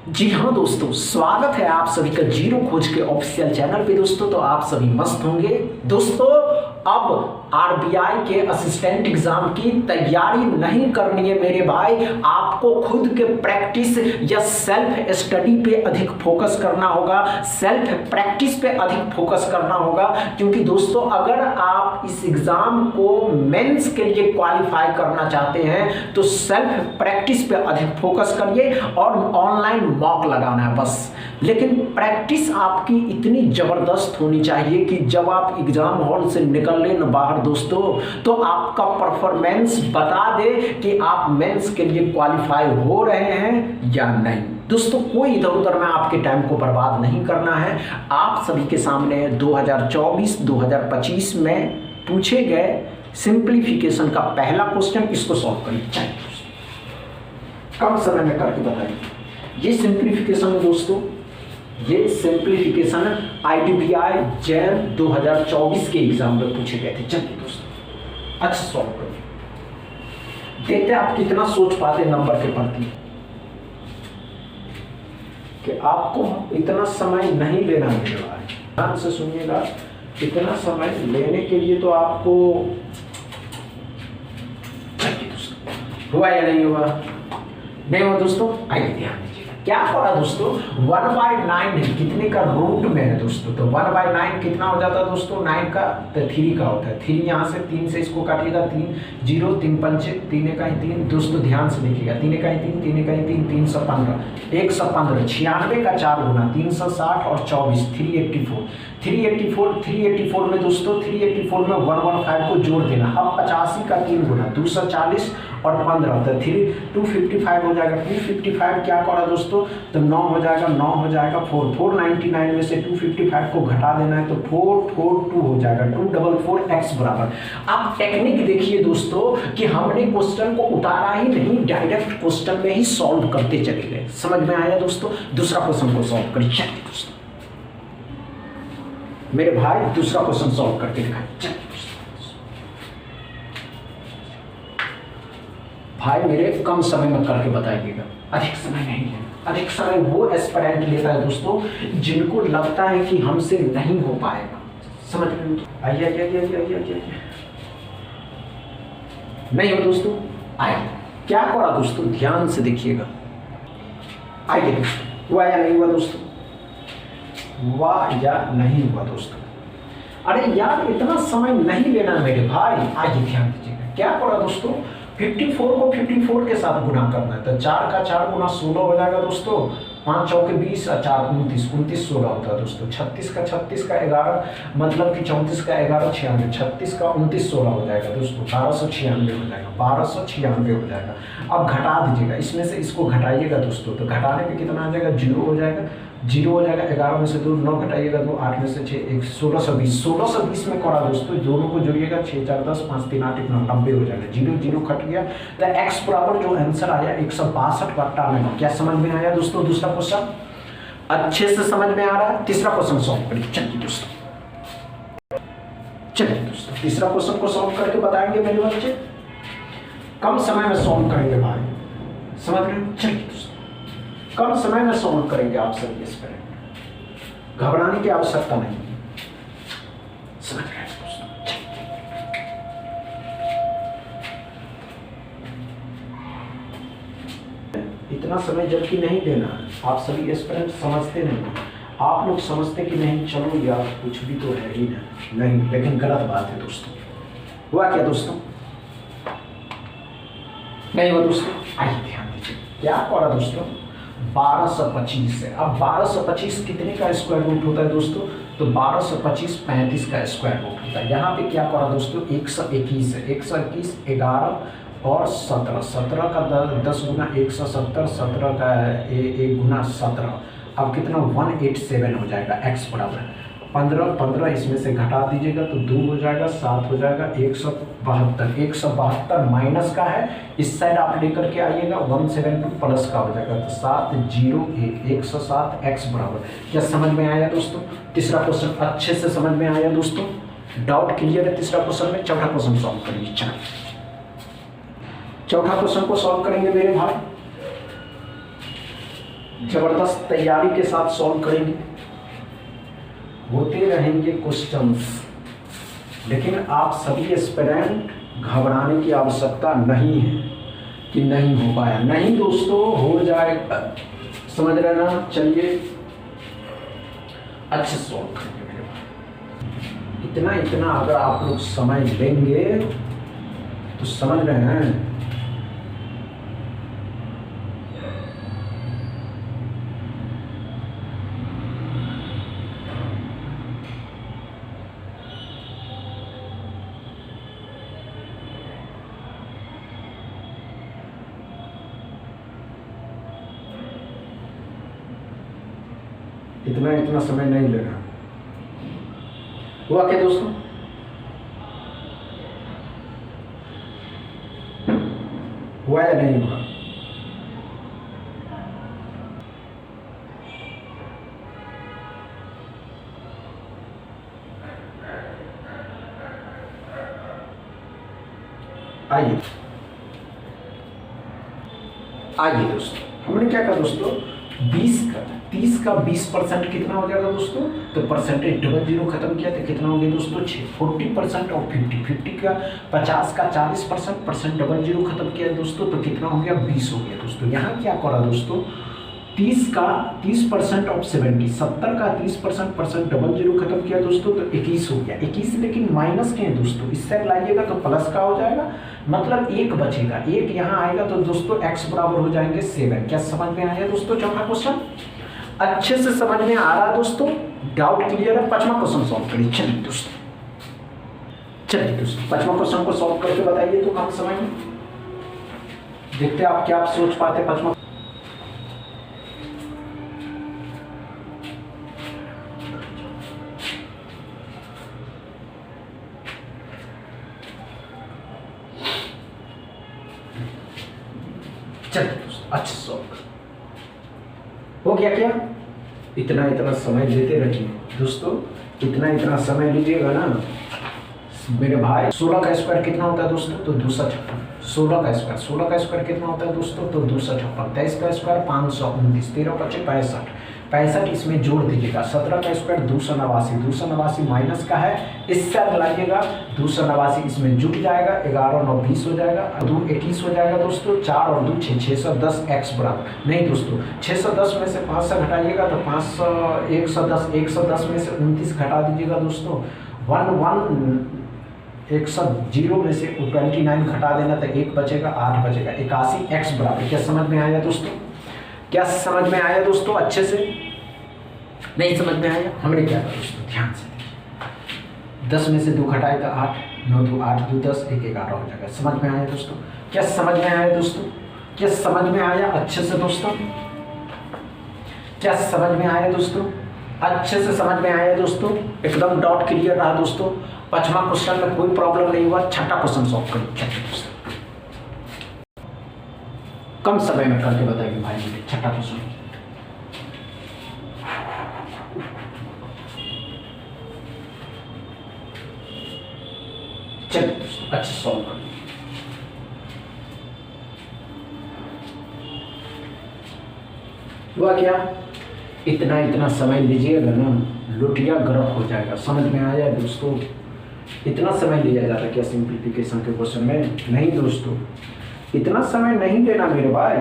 जी हाँ दोस्तों, स्वागत है आप सभी का जीरो खोज के ऑफिशियल चैनल पे। दोस्तों तो आप सभी मस्त होंगे। दोस्तों अब आरबीआई के असिस्टेंट एग्जाम की तैयारी नहीं करनी है मेरे भाई, आपको खुद के प्रैक्टिस या सेल्फ स्टडी पे अधिक फोकस करना होगा, सेल्फ प्रैक्टिस पे अधिक फोकस करना होगा। क्योंकि दोस्तों अगर आप इस एग्जाम को मेंस के लिए क्वालिफाई करना चाहते हैं तो सेल्फ प्रैक्टिस पे अधिक फोकस करिए और ऑनलाइन मॉक लगाना है बस। लेकिन प्रैक्टिस आपकी इतनी जबरदस्त होनी चाहिए कि जब आप एग्जाम हॉल से निकल लें बाहर दोस्तों तो आपका परफॉर्मेंस बता दे कि आप मेंस के लिए क्वालिफाई हो रहे हैं या नहीं। दोस्तों कोई इधर उधर में आपके टाइम को बर्बाद नहीं करना है। आप सभी के सामने 2024-2025 में पूछे गए सिंप्लीफिकेशन का पहला क्वेश्चन, इसको सॉल्व करिए, कम समय में करके बताइए। ये सिंप्लीफिकेशन है दोस्तों, ये सिंप्लीफिकेशन आईडीबीआई जैम 2024 के एग्जाम में पूछे गए थे। चलिए दोस्तों अच्छा सॉल्व करिए, देखते हैं आप कितना सोच पाते नंबर के प्रति। कि आपको इतना समय नहीं लेना है, ध्यान से सुनिएगा। इतना समय लेने के लिए तो आपको हुआ या नहीं हुआ? नहीं हुआ दोस्तों, आइए ध्यान दीजिएगा क्या करा दोस्तों। 1/9 कितने का रूट में है दोस्तों, तो 1/9 कितना हो जाता है दोस्तों, 9 का तो 3 का होता है। 3 यहाँ से 3 से इसको काटिएगा, 3 0 3 पंचे 3 1 3। दोस्तों ध्यान से देखिएगा, 3 1 3 3 1 3 315 115 96 का 4 गुना 360 और 24 384 में दोस्तों 384 में 115 को जोड़ देना। अब 85 का 3 गुना 240 और 15 तो 255 हो जाएगा। 255 क्या करा दोस्तों, तो 9 हो जाएगा, 9 हो जाएगा 499 में से 255 को घटा देना है तो 442 हो जाएगा। 244 x बराबर। अब टेक्निक देखिए दोस्तों कि हमने क्वेश्चन को उतारा ही नहीं, डायरेक्ट क्वेश्चन में ही सॉल्व करते चले गए। समझ में आया दोस्तों? दूसरा क्वेश्चन को सॉल्व करिए दोस्तों, मेरे भाई दूसरा क्वेश्चन सॉल्व करके दिखाइए। भाई मेरे कम समय में करके बताइएगा, अधिक समय नहीं है। अधिक समय वो एस्पिरेंट लेता है दोस्तों जिनको लगता है कि हमसे नहीं हो पाएगा। समझ में आइए नहीं हो दोस्तों, आइए क्या करा दोस्तों, ध्यान से देखिएगा। आइए दोस्तों, हुआ या नहीं हुआ दोस्तों, हुआ या नहीं हुआ दोस्तों। अरे यार इतना समय नहीं लेना मेरे भाई, आइए ध्यान दीजिएगा क्या करा दोस्तों। 54 को 54 के साथ गुना करना है तो 4 का 4 गुना 16 हो जाएगा दोस्तों। 5 चौके 20 और 4 29 16 होता है दोस्तों। 36 का 11 मतलब कि 34 का 11 96, 36 का 29 16 हो जाएगा दोस्तों। 1296 हो जाएगा, 1296 हो जाएगा। अब घटा दीजिएगा, इसमें से इसको घटाइएगा दोस्तों तो घटाने पे कितना आ जाएगा, 0 हो जाएगा। 0 हो जाएगा, 11 में से 2 9 घटाइएगा 2 8 में से 6 1 1620 में करा दोस्तों। दोनों को जोड़िएगा 6 4 10 5 3 8 9 90 हो जाएगा। 0 0 कट गया तो x बराबर जो आंसर आया 162/9। क्या समझ में आया दोस्तों? दूसरा क्वेश्चन अच्छे से समझ में आ रहा है। तीसरा क्वेश्चन सॉल्व करिए। चलिए दोस्तों तीसरा क्वेश्चन को सॉल्व करके बताएंगे मेरे बच्चे, कम समय में सॉल्व करेंगे भाई, समझ रहे हैं? चलिए दोस्तों कम समय में सॉल्व करेंगे आप सभी एस्पिरेंट, घबराने की आवश्यकता नहीं, समझ रहे हैं दोस्तों? इतना समय जबकि नहीं देना, आप सभी एस्पिरेंट समझते नहीं। आप लोग समझते कि नहीं चलो यार कुछ भी तो है ही नहीं, लेकिन गलत बात है दोस्तों। हुआ क्या दोस्तों? नहीं हुआ दोस्तों, आइए ध्यान दीजिए क्या करा दोस्तों। 1225 है। अब 1225 कितने का स्क्वायर रूट होता है दोस्तों, तो 1225 35 का स्क्वायर रूट होता है। यहाँ पे क्या करा दोस्तों, 121 है। 121 11 और 17 17 का 10 गुना 170 17 का 1 गुना 17। अब कितना 187 हो जाएगा। x बराबर 15 इसमें से घटा दीजिएगा तो 2 हो जाएगा, 7 हो जाएगा 172। 172 माइनस का है, इस साइड आप लेकर के आइएगा 172 प्लस का हो जाएगा तो 701 107 x बराबर। क्या समझ में आया दोस्तों? तीसरा क्वेश्चन अच्छे से समझ में आया दोस्तों? डाउट क्लियर है तीसरा क्वेश्चन में? चौथा क्वेश्चन सॉल्व करिए। चौथा क्वेश्चन को सॉल्व करेंगे मेरे भाई। जबरदस्त तैयारी के साथ सॉल्व करेंगे। होते रहेंगे क्वेश्चंस, लेकिन आप सभी एस्पिरेंट घबराने की आवश्यकता नहीं है कि नहीं हो पाया। नहीं दोस्तों, हो जाएगा, समझ रहे ना। चलिए अच्छे सॉल्व करेंगे मेरे भाई। इतना अगर आप लोग समझ लेंगे तो समझ रहे हैं। इतना समय नहीं लेना। हुआ क्या दोस्तों? हुआ या नहीं हुआ? आइए दोस्तों, हमने क्या कहा दोस्तों, 30 का 20% कितना हो जाएगा दोस्तों? तो परसेंटेज डबल जीरो खत्म किया तो कितना हो गया दोस्तों? 6। 40% और 50 का 50 का 40% परसेंट डबल जीरो खत्म किया दोस्तों तो कितना हो गया? 20 हो गया दोस्तों। यहाँ क्या करा दोस्तों, 30 का 30% ऑफ 70, 70 का 30% परसेंट डबल जीरो खत्म किया दोस्तों तो 21 हो गया। 21 लेकिन माइनस के हैं दोस्तों, इससे लाइएगा तो प्लस का हो जाएगा, मतलब 1 बचेगा। 1 यहाँ आएगा तो दोस्तों x बराबर हो जाएंगे 7। क्या समझ में आया दोस्तों? चौथा क्वेश्चन अच्छे से समझ में आ रहा है दोस्तों? डाउट क्लियर है? 5वां क्वेश्चन सॉल्व करिए। चलिए दोस्तों 5वां क्वेश्चन को सॉल्व करके बताइए तो कम समय में देखते आप क्या सोच पाते। 5वां अच्छा सॉल्व हो गया क्या? इतना समय लेते रहिए दोस्तों, इतना समय लीजिएगा ना मेरे भाई। 16 का स्क्वायर कितना होता है दोस्तों? तो 256। 16 का स्क्वायर कितना होता है दोस्तों? तो 256। 23 का स्क्वायर 529। 13 बचे 65। 65 इसमें जोड़ दीजिएगा। 17 का स्क्वायर 289। 289 माइनस का है, इससे लाइएगा 289 इसमें जुड़ जाएगा। 11 9 20 हो जाएगा, 2 21 हो जाएगा दोस्तों। 4 और 2 6, 610 x बराबर नहीं दोस्तों। 610 में से 5 से घटाइएगा तो 110 में से 29 घटा दीजिएगा दोस्तों। 110 में से 29 घटा देना तो 1 बचेगा, 8 बचेगा। 81 x बराबर। क्या समझ में आया दोस्तों? क्या समझ में आया दोस्तों? अच्छे से नहीं समझ में आया? हमने क्या कहा दोस्तों, ध्यान से देखिए। 10 में से 2 घटाए तो 8, 9 2 8 2 10, 1 11 हो जाएगा। समझ में आया दोस्तों? क्या समझ में आया दोस्तों? क्या समझ में आया अच्छे से दोस्तों? क्या समझ में आया दोस्तों? अच्छे से समझ में आया दोस्तों? एकदम डाउट क्लियर रहा दोस्तों? 5वां क्वेश्चन में कोई प्रॉब्लम नहीं हुआ। 6ठा क्वेश्चन सॉल्व करिए दोस्तों, कम समय में करके बताइए भाई मुझे। 6ठा क्वेश्चन चलिए दोस्तों अच्छे सॉल्व करिए। हुआ क्या? इतना समय लीजिएगा ना, लुटिया गर्क हो जाएगा। समझ में आया दोस्तों? इतना समय लिया जाता क्या सिंप्लीफिकेशन के क्वेश्चन में? नहीं दोस्तों, इतना समय नहीं लेना मेरे भाई।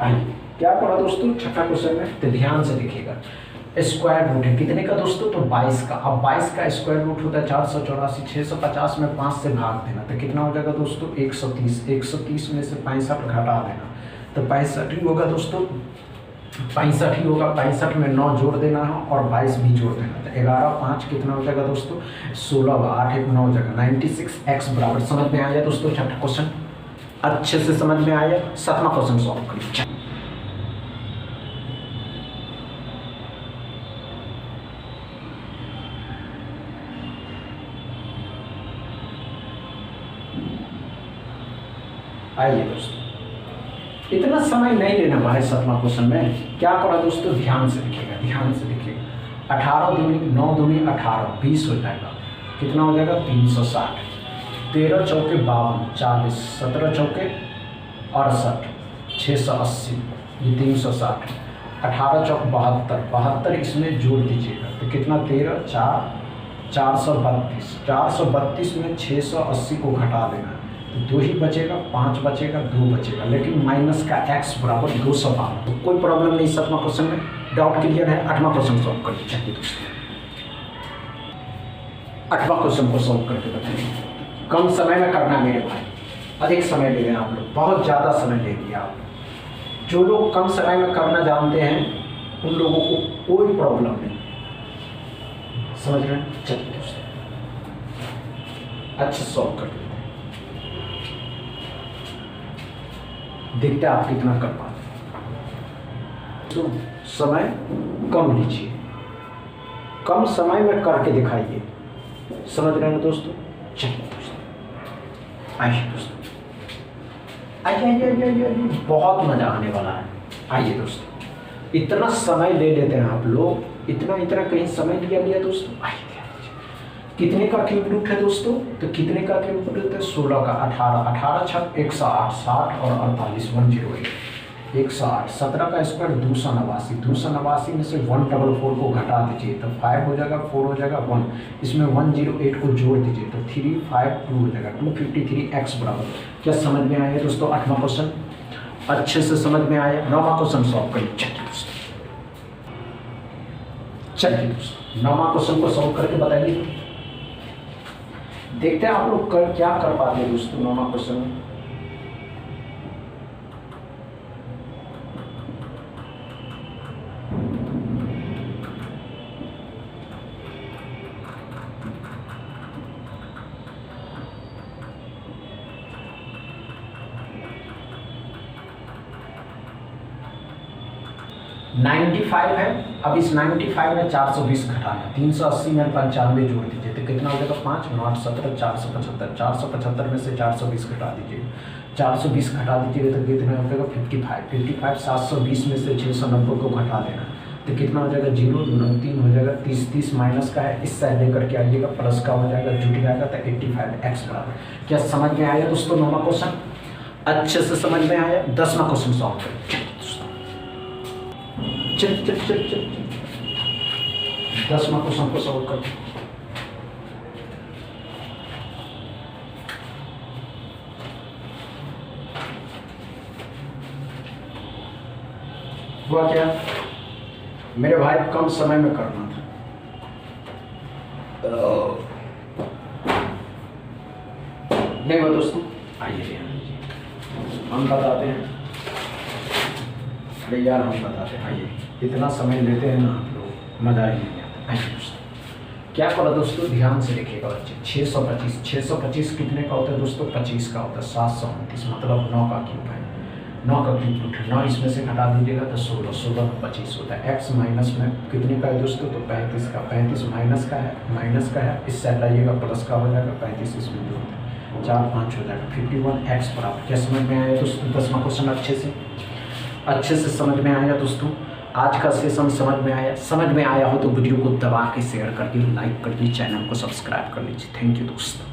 आइए क्या पढ़ा दोस्तों 6ठा क्वेश्चन में, तो ध्यान से देखिएगा। स्क्वायर रूट है कितने का दोस्तों? तो 22 का। अब 22 का स्क्वायर रूट होता है 484। 650 में 5 से भाग देना तो कितना हो जाएगा दोस्तों? 130। 130 में से 65 घटा देना तो 65 ही होगा दोस्तों। 65 ही होगा। 65 में 9 जोड़ देना है और 22 भी जोड़ देना। तो 11 5 कितना हो जाएगा दोस्तों? 16 8 1 9 हो जाएगा। 96 x बराबर। समझ में आया दोस्तों 6ठा क्वेश्चन? अच्छे से समझ में आया। 7वां क्वेश्चन सॉल्व करिए। आइए दोस्तों, इतना समय नहीं लेना भाई। 7वां क्वेश्चन में क्या करा दोस्तों? ध्यान से देखिएगा, ध्यान से देखिएगा। 18 दूनी 9 दूनी 18, 20 हो जाएगा। कितना हो जाएगा? 360। 13 चौके 52, 40, 17 चौके 68, 680, ये 360। 18 चौक 72, 72 इसमें जोड़ दीजिएगा तो कितना 13 4 432, 432 में 680 को घटा देना तो 2 ही बचेगा, 5 बचेगा, 2 बचेगा, लेकिन माइनस का x बराबर 212। तो कोई प्रॉब्लम नहीं 7वां क्वेश्चन में, डाउट क्लियर है। 8वां क्वेश्चन सॉल्व कर लीजिए दोस्तों। 8वां क्वेश्चन को सॉल्व करके बताइए। कम समय में करना मेरे भाई, अधिक समय ले लें आप लोग, बहुत ज़्यादा समय ले लिया आप। जो लोग कम समय में करना जानते हैं उन लोगों को कोई प्रॉब्लम नहीं, समझ रहे हैं। चलिए दोस्तों अच्छा सॉल्व कर लेते हैं, देखते हैं आप कितना कर पाते। तो समय कम लीजिए, कम समय में करके दिखाइए, समझ रहे हैं दोस्तों। चलिए दोस्तों आइए दोस्तों, आइए बहुत मजा आने वाला है। आइए दोस्तों, इतना समय ले लेते हैं आप लोग, इतना कहीं समय लिया दोस्तों। आइए कितने का क्यूब रूट है दोस्तों, तो कितने का क्यूब रूट है 16 का 18, 18 छक 108, 60 और 48 108, 108, 17 का स्क्वायर 289, 289 में से 144 को घटा दीजिए तो 5 हो जाएगा, 4 हो जाएगा 1, इसमें 108 को जोड़ दीजिए तो 352 हो जाएगा, 253 x बराबर। क्या समझ में आया दोस्तों 8वां क्वेश्चन? अच्छे से समझ में आया। 9वां क्वेश्चन सॉल्व करिए। चलिए दोस्तों 9वां क्वेश्चन को सॉल्व करके बताइए, देखते हैं आप लोग क्या कर पाते हैं दोस्तों 9वां क्वेश्चन में। $95 है, अब इस 95 में 420 घटाना, 380 में 95 जोड़ दीजिए तो कितना हो जाएगा 5 9 17 475, 475 में से 420 घटा दीजिए, 420 घटा दीजिएगा तो कितना हो जाएगा 55, 720 में से 690 को घटा देना तो कितना हो जाएगा 0 9 3 हो जाएगा, 30 30 माइनस का है, इस साइड लेकर के आइएगा, प्लस का हो जाएगा, जुट जाएगा तो 85 x बराबर। क्या समझ में आया दोस्तों 9वां क्वेश्चन? अच्छे से समझ में आया। 10वां क्वेश्चन सॉल्व करें। चल 10वां क्वेश्चन को सॉल्व कर। हुआ क्या मेरे भाई, कम समय में करना था। नहीं वो दोस्तों आइए हम बताते हैं। अरे यार हम बताते हैं, आइए इतना समय लेते हैं ना आप लोग, मज़ा ही नहीं आता। आइए दोस्तों क्या करो दोस्तों, ध्यान से देखिएगा बच्चे। 625 कितने का होता है दोस्तों? 25 का होता है। 729 मतलब 9 का क्यूब है, 9 का क्यूब रूट है। 9 इसमें से घटा दीजिएगा तो 16, 16 का 25 होता है। x माइनस में कितने का है दोस्तों? तो 35 का, 35 माइनस का है, इस साइड लाइएगा, प्लस का हो जाएगा, 35 इसमें जोड़ते हैं 4 5 हो जाएगा, 51 x बराबर। क्या समझ में आया दोस्तों 10वां क्वेश्चन? अच्छे से समझ में आया दोस्तों। आज का सेशन समझ में आया हो तो वीडियो को दबा के शेयर कर दिए, लाइक कर दिए, चैनल को सब्सक्राइब कर लीजिए। थैंक यू दोस्तों।